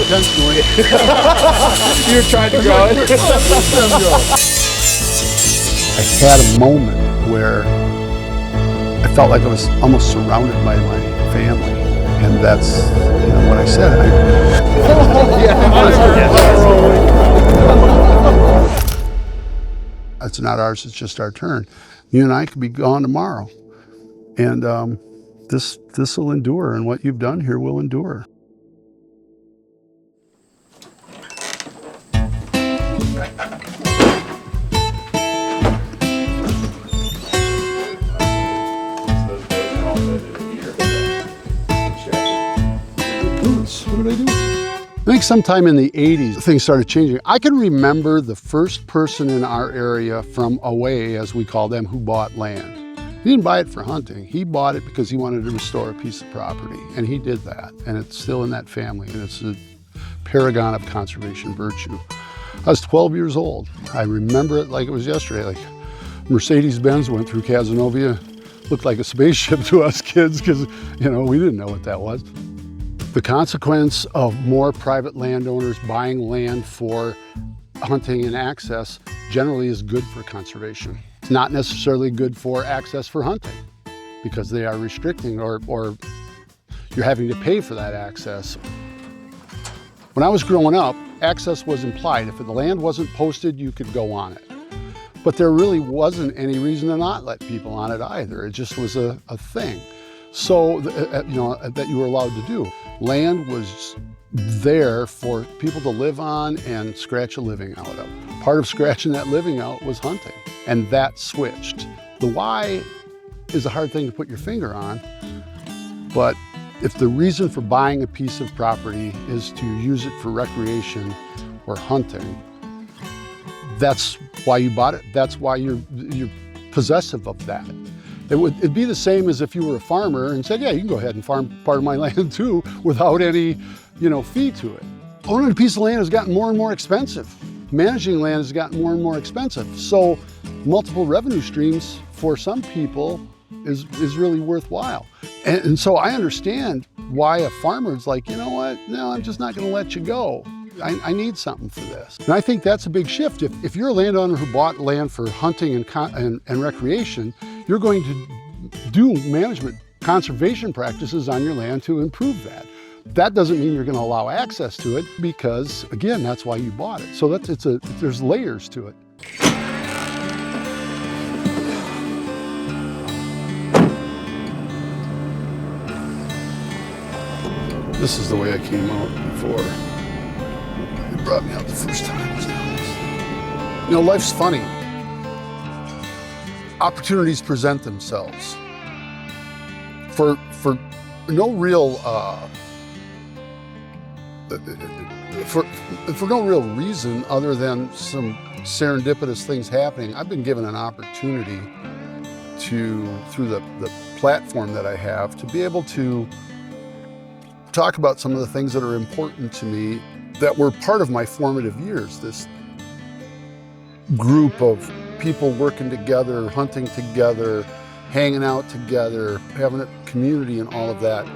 intentionally. You're trying to grow it. I had a moment where I felt like I was almost surrounded by my family. And that's, what I said. It's not ours, it's just our turn. You and I could be gone tomorrow. And this will endure, and what you've done here will endure. What did I do? I think sometime in the 80s, things started changing. I can remember the first person in our area from away, as we call them, who bought land. He didn't buy it for hunting. He bought it because he wanted to restore a piece of property, and he did that. And it's still in that family, and it's a paragon of conservation virtue. I was 12 years old. I remember it like it was yesterday. Like Mercedes-Benz went through Casanova, looked like a spaceship to us kids because, we didn't know what that was. The consequence of more private landowners buying land for hunting and access generally is good for conservation. It's not necessarily good for access for hunting because they are restricting or you're having to pay for that access. When I was growing up, access was implied. If the land wasn't posted, you could go on it. But there really wasn't any reason to not let people on it either. It just was a thing. So, that you were allowed to do. Land was there for people to live on and scratch a living out of. Part of scratching that living out was hunting, and that switched. The why is a hard thing to put your finger on, but if the reason for buying a piece of property is to use it for recreation or hunting, that's why you bought it. That's why you're possessive of that. It'd be the same as if you were a farmer and said, yeah, you can go ahead and farm part of my land too without any, fee to it. Owning a piece of land has gotten more and more expensive. Managing land has gotten more and more expensive. So multiple revenue streams for some people is really worthwhile. And so I understand why a farmer is like, you know what, no, I'm just not gonna let you go. I need something for this. And I think that's a big shift. If you're a landowner who bought land for hunting and recreation, you're going to do management conservation practices on your land to improve that. That doesn't mean you're going to allow access to it because, again, that's why you bought it. So there's layers to it. This is the way I came out before. It brought me out the first time. Life's funny. Opportunities present themselves for no real for no real reason other than some serendipitous things happening. I've been given an opportunity through the platform that I have, to be able to talk about some of the things that are important to me that were part of my formative years. This group of people working together, hunting together, hanging out together, having a community and all of that.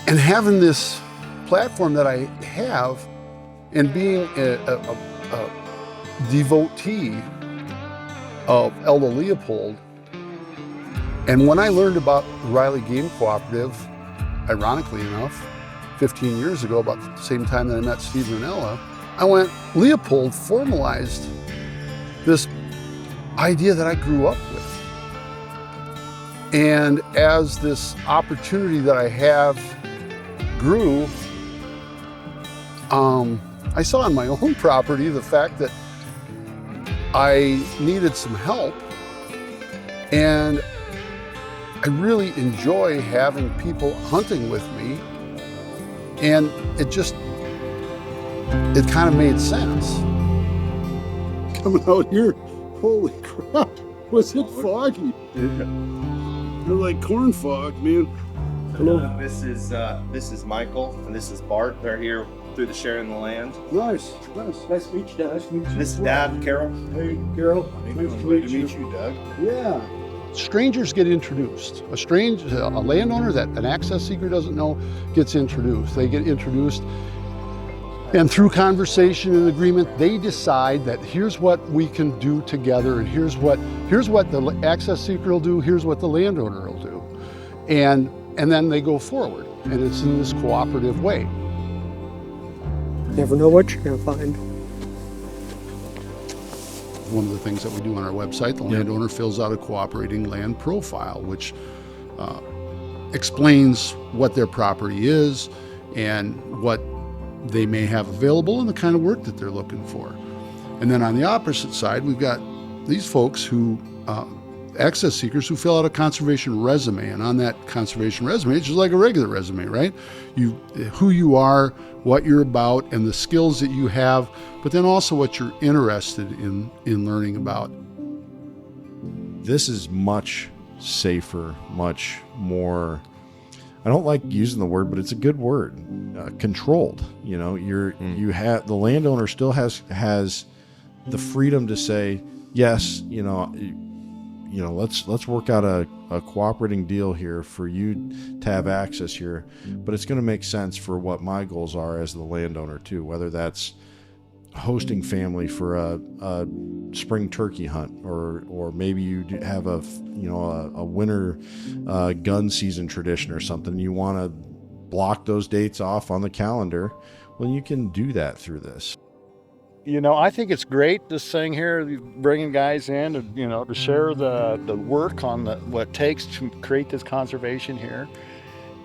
And having this platform that I have and being a devotee of Elda Leopold. And when I learned about the Riley Game Cooperative, ironically enough, 15 years ago, about the same time that I met Steve and Ella, I went, Leopold formalized this idea that I grew up with. And as this opportunity that I have grew, I saw on my own property the fact that I needed some help, and I really enjoy having people hunting with me, and it kind of made sense. Coming out here, holy crap, was it foggy? Yeah. They're like corn fog, man. Hello. This is Michael, and this is Bart. They're here through the sharing the land. Nice. Nice to meet you, Dad. This is Dad, Carol. Hey, Carol. Nice to meet you, Doug. Yeah. strangers get introduced. A landowner that an access seeker doesn't know gets introduced. They get introduced, and through conversation and agreement, they decide that here's what we can do together, and here's what the access seeker will do, here's what the landowner will do. And then they go forward, and it's in this cooperative way. Never know what you're gonna find. One of the things that we do on our website, the landowner fills out a cooperating land profile, which explains what their property is and what they may have available and the kind of work that they're looking for. And then on the opposite side, we've got these folks who, access seekers, who fill out a conservation resume. And on that conservation resume, it's just like a regular resume, right? Who you are, what you're about, and the skills that you have, but then also what you're interested in learning about. This is much safer, much more, I don't like using the word, but it's a good word, controlled. You know, you have, the landowner still has the freedom to say, yes, let's work out a cooperating deal here for you to have access here, but it's going to make sense for what my goals are as the landowner too, whether that's hosting family for a spring turkey hunt, or maybe you have a winter gun season tradition or something. You want to block those dates off on the calendar. Well, you can do that through this. I think it's great, this thing here, bringing guys in to share the work on what it takes to create this conservation here.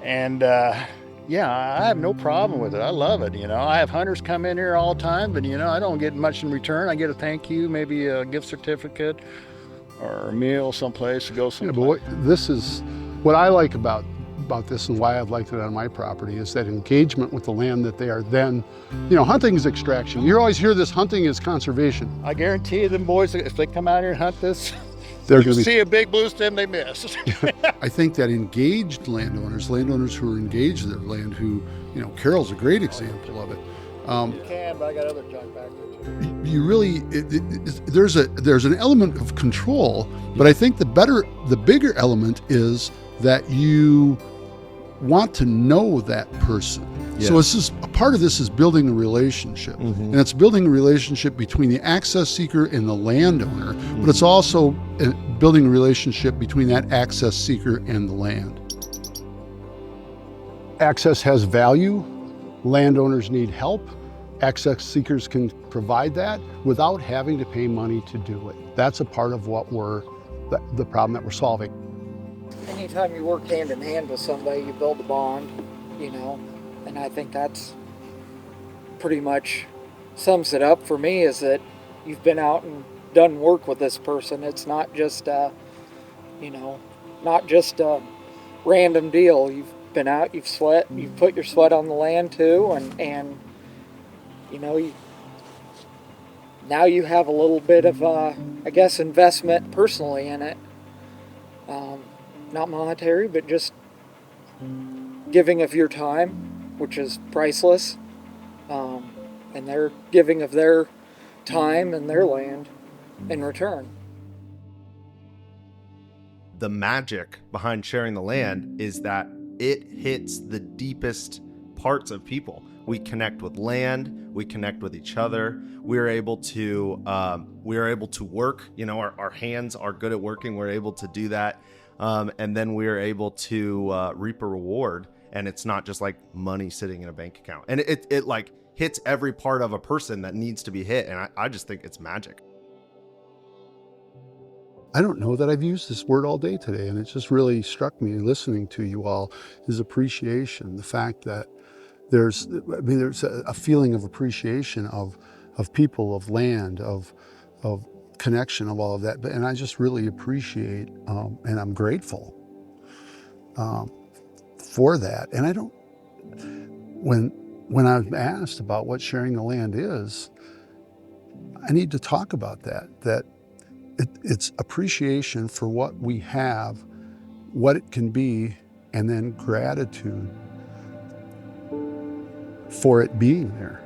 And I have no problem with it. I love it. I have hunters come in here all the time, but I don't get much in return. I get a thank you, maybe a gift certificate or a meal someplace to go someplace. Yeah, but this is what I like about this, and why I've liked it on my property, is that engagement with the land that they are then, hunting is extraction. You always hear this, hunting is conservation. I guarantee you, them boys, if they come out here and hunt this, they're you see a big blue stem they missed. I think that engaged landowners who are engaged in their land, who, Carol's a great example of it. You can, but I got other junk back there too. You really, there's an element of control, but I think the bigger element is that you want to know that person. Yes. So it's just, a part of this is building a relationship, and it's building a relationship between the access seeker and the landowner, but it's also building a relationship between that access seeker and the land. Access has value. Landowners need help. Access seekers can provide that without having to pay money to do it. That's a part of what the problem that we're solving. Anytime you work hand in hand with somebody, you build a bond, and I think that's pretty much sums it up for me, is that you've been out and done work with this person. It's not just not just a random deal. You've been out, you've put your sweat on the land too, and now you have a little bit of investment personally in it. Not monetary, but just giving of your time, which is priceless, and they're giving of their time and their land in return. The magic behind sharing the land is that it hits the deepest parts of people. We connect with land, we connect with each other. We're able to work. Our hands are good at working. We're able to do that. And then we are able to reap a reward, and it's not just like money sitting in a bank account. And it like hits every part of a person that needs to be hit, and I just think it's magic. I don't know that I've used this word all day today, and it just really struck me listening to you all, is appreciation. The fact that there's a feeling of appreciation of people, of land, of connection, of all of that, and I just really appreciate and I'm grateful for that. And I don't, when I'm asked about what sharing the land is, I need to talk about that it's appreciation for what we have, what it can be, and then gratitude for it being there.